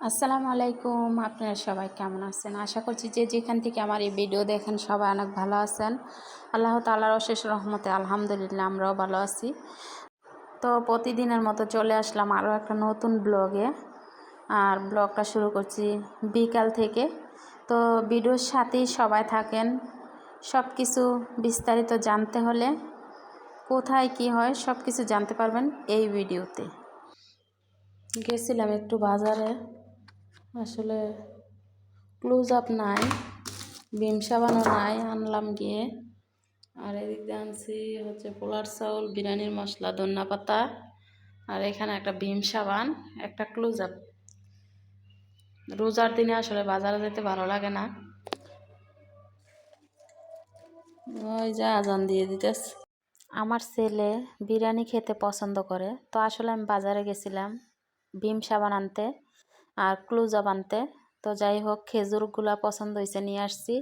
আসসালামু আলাইকুম। আপনারা সবাই কেমন আছেন? আশা করছি যে যেখান থেকে আমার এই ভিডিও দেখেন সবাই অনেক ভালো আছেন। আল্লাহ তাআলার অশেষ রহমতে আলহামদুলিল্লাহ আমরাও ভালো আছি। তো প্রতিদিনের মতো চলে আসলাম আরও একটা নতুন ব্লগে। আর ব্লগটা শুরু করছি বিকাল থেকে। তো ভিডিওর সাথেই সবাই থাকেন। সব কিছু বিস্তারিত জানতে হলে কোথায় কি হয় সব কিছু জানতে পারবেন এই ভিডিওতে। গেছিলাম একটু বাজারে, আসলে ক্লোজ আপ নাই, বিম সাবানও নাই, আনলাম গিয়ে। আর এদিক দিয়ে আনছি হচ্ছে পোলার চাউল, বিরিয়ানির মশলা, ধনিয়া পাতা, আর এখানে একটা বিম সাবান, একটা ক্লোজ আপ। রোজার দিনে আসলে বাজারে যেতে ভালো লাগে না। ওই যে আজান দিয়ে দিতেছে। আমার ছেলে বিরিয়ানি খেতে পছন্দ করে, তো আসলে আমি বাজারে গেছিলাম বিম সাবান আনতে আর ক্লোজ আপ আনতে। তো যাই হোক, খেজুরগুলা পছন্দ হয়েছে নিয়ে আসছি।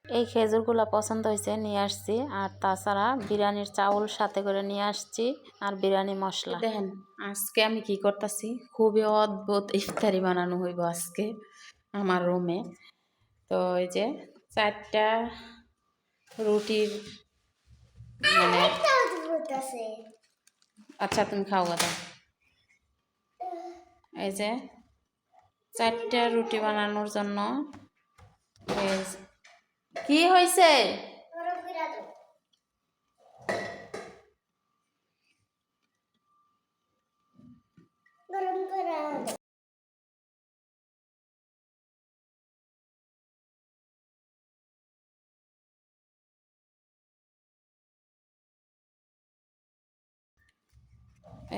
এই খেজুরগুলো পছন্দ হয়েছে নিয়ে আসছি। আর তাছাড়া বিরিয়ানির চাউল সাথে করে নিয়ে আসছি আর বিরিয়ানি মশলা। দেখেন আজকে আমি কি করতেছি, খুবই অদ্ভুত ইফতারি বানানো হইব আজকে আমার রুমে। তো এই যে 4টা রুটির মানে আচ্ছা তুমি খাও কথা। এই যে 4টা রুটি বানানোর জন্য কি হয়েছে,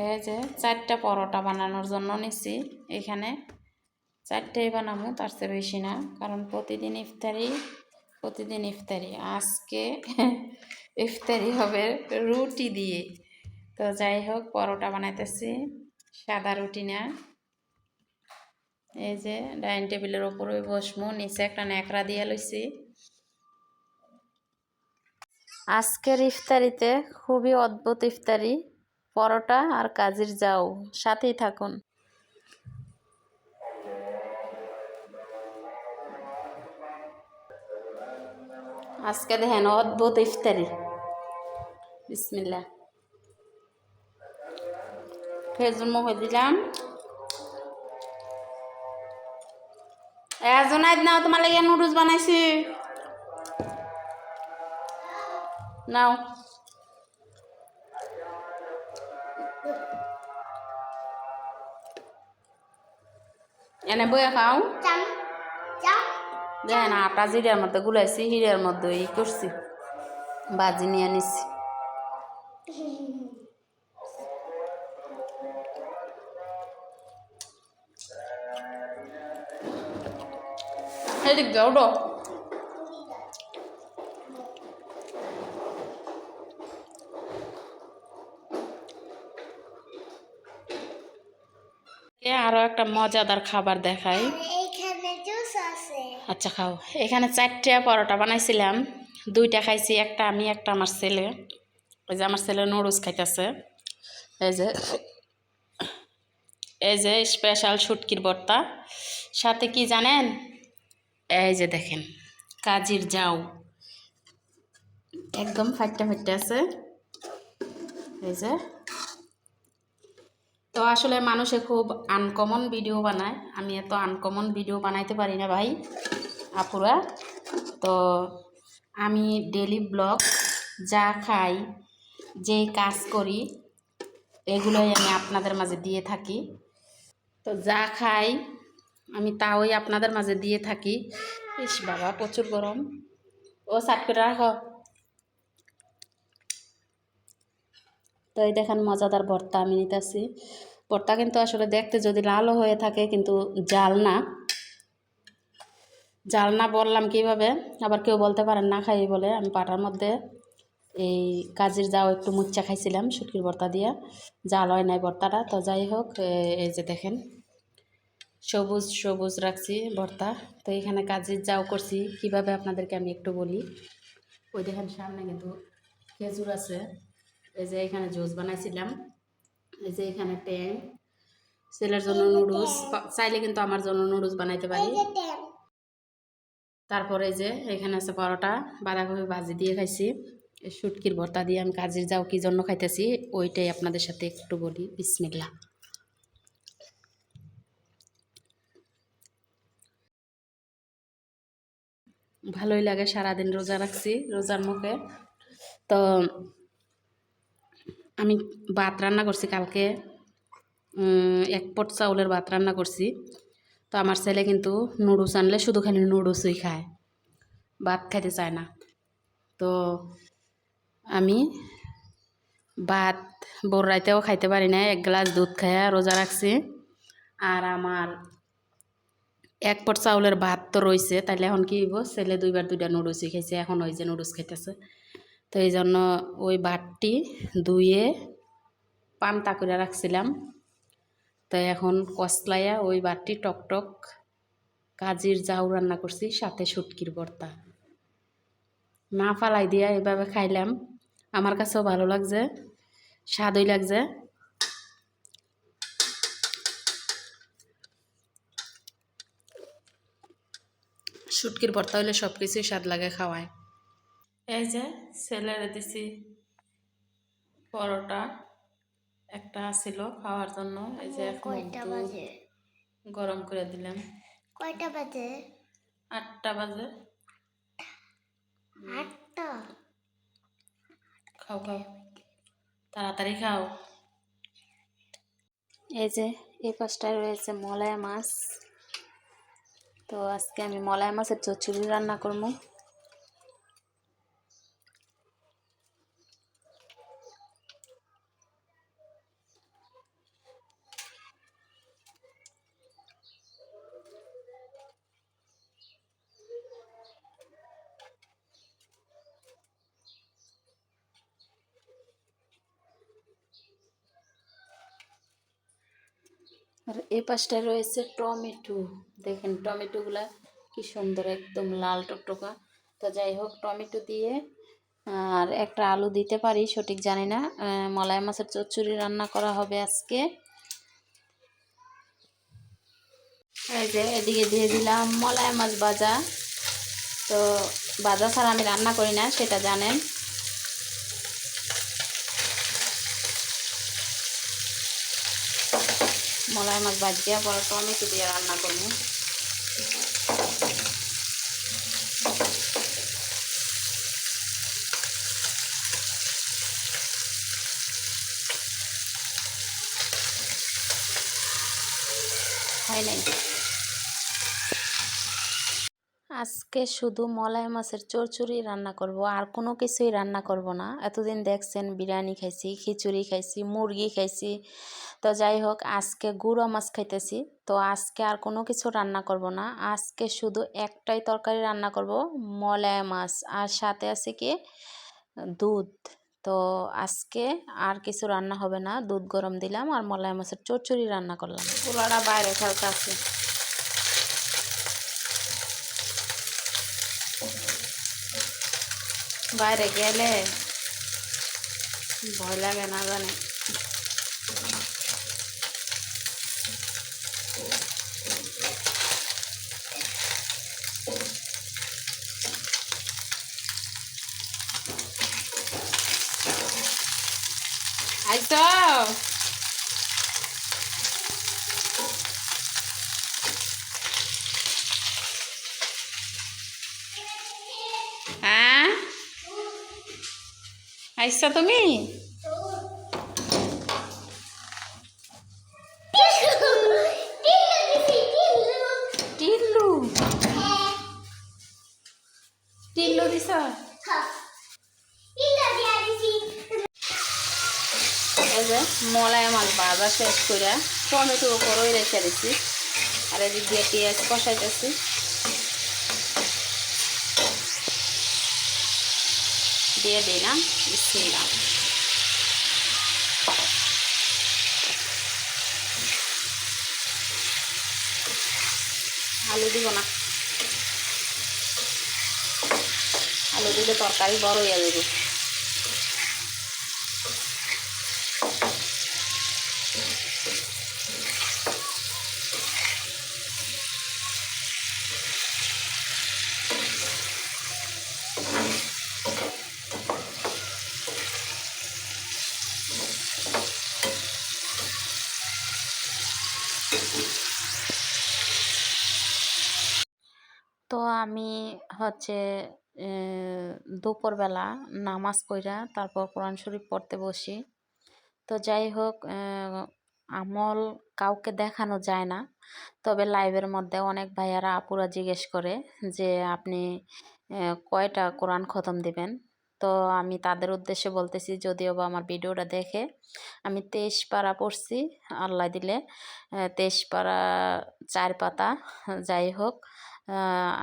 এই যে 4টা পরোটা বানানোর জন্য নিছি। এখানে 4টাই বানাবো, তার চেয়ে বেশি না, কারণ প্রতিদিন ইফতারি আজকে ইফতারি হবে রুটি দিয়ে। তো যাই হোক, পরোটা বানাইতেছি, সাদা রুটি না। এই যে ডাইনিং টেবিলের ওপরে বসমু, নিচে একটা ন্যাকড়া দিয়ে লইছি। আজকের ইফতারিতে খুবই অদ্ভুত ইফতারি, পরোটা আর কাজির যাও, সাথেই থাকুন। আজকে দেখেন অদ্ভুত ইফতারি। বিসমিল্লাহ, খেজুর মুখে দিলাম। জোনাইদ নাও, তোমার লাগে নুডলস বানাইছি, নাও। এনে বইয়া খাও। দেখেন আটা জিরার মধ্যে গুলাইছি, হিরের মধ্যে ই করছি, বাজি নিয়ে নিছি। এদিক যাও ডো। আরো একটা মজাদার খাবার দেখাই। আচ্ছা খাও। এখানে 4টা পরোটা বানাইছিলাম, 2টা খাইছি, একটা আমি একটা আমার ছেলে। ওই যে আমার ছেলে নুডলস খাইতেছে। এই যে স্পেশাল শুটকির ভর্তা, সাথে কি জানেন, এই যে দেখেন কাজির যাও, একদম ফাইটটা ফাইটটা আছে। এই যে, তো আসলে মানুষে খুব আনকমন ভিডিও বানায়, আমি এত আনকমন ভিডিও বানাইতে পারি না ভাই আপুরা। তো আমি ডেলি ব্লগ, যা খাই, যেই কাজ করি, এগুলোই আমি আপনাদের মাঝে দিয়ে থাকি। তো যা খাই আমি তাওই আপনাদের মাঝে দিয়ে থাকি। ইস বাবা প্রচুর গরম, ও সাট করে রাখো। তো এই দেখেন মজাদার ভর্তা আমি নিতেছি। ভর্তা কিন্তু আসলে দেখতে যদি লালও হয়ে থাকে, কিন্তু জাল না। জাল না বললাম কিভাবে, আবার কেউ বলতে পারেন না খাই বলে। আমি পাটার মধ্যে এই কাজির যাও একটু মুচ্চা খাইছিলাম শুটকির ভর্তা দিয়া, জাল হয় নাই ভর্তাটা। তো যাই হোক, এই যে দেখেন সবুজ সবুজ রাখছি ভর্তা। তো এখানে কাজির যাও করছি কিভাবে আপনাদেরকে আমি একটু বলি। ওই দেখেন সামনে কিন্তু খেজুর আছে। এই যে এখানে জুস বানাইছিলাম, এই যে এখানে ট্যাং, ছেলের জন্য নুডলস, চাইলে কিন্তু আমার জন্য নুডলস বানাইতে পারি। তারপরে যে এখানে আছে পরোটা, বাঁধাকপি ভাজি দিয়ে খাইছি, শুটকির ভর্তা দিয়ে আমি কাজের যাও কি জন্য খাইতেছি ওইটাই আপনাদের সাথে একটু বলি। বিসমিল্লাহ। ভালোই লাগে, সারাদিন রোজা রাখছি, রোজার মুখে তো আমি ভাত রান্না করছি কালকে, 1 পট চাউলের ভাত রান্না করছি। তো আমার ছেলে কিন্তু নুডলস আনলে শুধু খালি নুডলসই খায়, ভাত খাইতে চায় না। তো আমি ভাত ভোর রাইতেও খাইতে পারি না, 1 গ্লাস দুধ খাইয়া রোজা রাখছি। আর আমার 1 পট চাউলের ভাত তো রয়েছে, তাইলে এখন কি হইব, ছেলে 2বার 2টা নুডলসই খাইছে, এখন ওই যে নুডলস খাইতেছে। তো এই জন্য ওই ভাতটি ধুয়ে পান্তা করে রাখছিলাম। তো এখন কসলাইয়া ওই ভাতটি টকটক কাজির জাউ রান্না করছি, সাথে শুটকির ভর্তা না ফালাই দিয়া এভাবে খাইলাম। আমার কাছেও ভালো লাগছে, স্বাদই লাগছে। শুটকির ভর্তা হইলে সব কিছুই স্বাদ লাগে খাওয়ায়। এই যে ছেলেরে দিছি পরোটা, একটা ছিল খাওয়ার জন্য, এই যে এখন গরম করে দিলাম। কয়টা বাজে? 8টা বাজে। 8টা? খাও খাও, তাড়াতাড়ি খাও। এই যে এই পাশটায় রয়েছে মলায়া মাছ। তো আজকে আমি মলায়া মাছের চচ্চড়ি রান্না করবো। আর এই পাশটায় রয়েছে টমেটো, দেখেন টমেটোগুলা কি সুন্দর, একদম লাল টকটকা। তো যাই হোক, টমেটো দিয়ে আর একটা আলু দিতে পারি সঠিক জানি না। মলাই মাছের চচ্চড়ি রান্না করা হবে আজকে। এই যে এদিকে দিয়ে দিলাম মলাই মাছ ভাজা। তো ভাজা ছাড়া আমি রান্না করি না, সেটা জানেন। মলাই মাছ ভাজিয়া পরে টমেটো দিয়ে রান্না করবো। হয় নাই, আজকে শুধু মলাই মাছের চচ্চড়ি রান্না করব, আর কোনো কিছুই রান্না করব না। এতদিন দেখছেন বিরিয়ানি খাইছি, খিচুড়ি খাইছি, মুরগি খাইছি। তো যাই হোক, আজকে গুঁড়ো মাছ খাইতেছি। তো আজকে আর কোনো কিছু রান্না করব না, আজকে শুধু একটাই তরকারি রান্না করব, মলাই মাছ, আর সাথে আছে কি দুধ। তো আজকে আর কিছু রান্না হবে না, দুধ গরম দিলাম আর মলাই মাছের চচ্চড়ি রান্না করলাম। পোলাটা বাইরে খেলতে আছে, বাইরে গেলে ভয় লাগে না জানে। আইসো, হ্যাঁ আইসো তুমি? টিল্লু, টিল্লু দিছ? এই যে মলাই মাছ ভাজা শেষ করে টমেটো উপরই রেখে দিচ্ছি, আর এদিক দিয়ে পেঁয়াজ কষাইতেছি। দিয়ে দিলাম বিসমিল্লাহ। আলু দিব না, আলু দিলে তরকারি বড় হয়ে যাবে। তো আমি হচ্ছে দুপুরবেলা নামাজ পড়া তারপর কোরআন শরীফ পড়তে বসি। তো যাই হোক, আমল কাউকে দেখানো যায় না, তবে লাইভের মধ্যে অনেক ভাইয়ারা আপুরা জিজ্ঞেস করে যে আপনি কয়টা কোরআন খতম দিবেন। তো আমি তাদের উদ্দেশ্যে বলতেছি, যদিও বা আমার ভিডিওটা দেখে, আমি 23 পারা পড়ছি আল্লাহ দিলে, 23 পারা 4 পাতা। যাই হোক,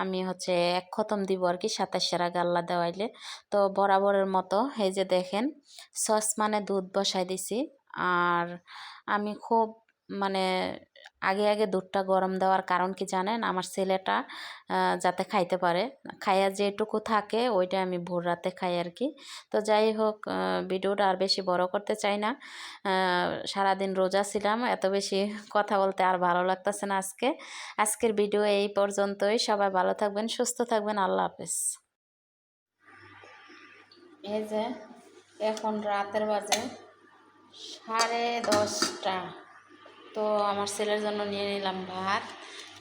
আমি হচ্ছে এক খতম দিব আর কি 27-এর আগে আল্লাহ দেওয়াইলে। তো বরাবরের মতো এই যে দেখেন, সসমানে দুধ বসাই দিছি। আর আমি খুব মানে আগে আগে দুধটা গরম দেওয়ার কারণ কি জানেন, আমার ছেলেটা যাতে খাইতে পারে, খাইয়া যেটুকু থাকে ওইটা আমি ভোর রাতে খাই আর কি। তো যাই হোক, ভিডিওটা আর বেশি বড় করতে চাই না। সারাদিন রোজা ছিলাম, এত বেশি কথা বলতে আর ভালো লাগতেছে না আজকের ভিডিও এই পর্যন্তই। সবাই ভালো থাকবেন, সুস্থ থাকবেন, আল্লাহ হাফেজ। এই যে এখন রাতের বাজে 10:30। তো আমার ছেলের জন্য নিয়ে নিলাম ভাত,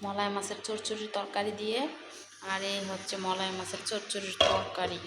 মলাই মাছের চচ্চড়ির তরকারি দিয়ে। আর এই হচ্ছে মলাই মাছের চচ্চড়ির তরকারি।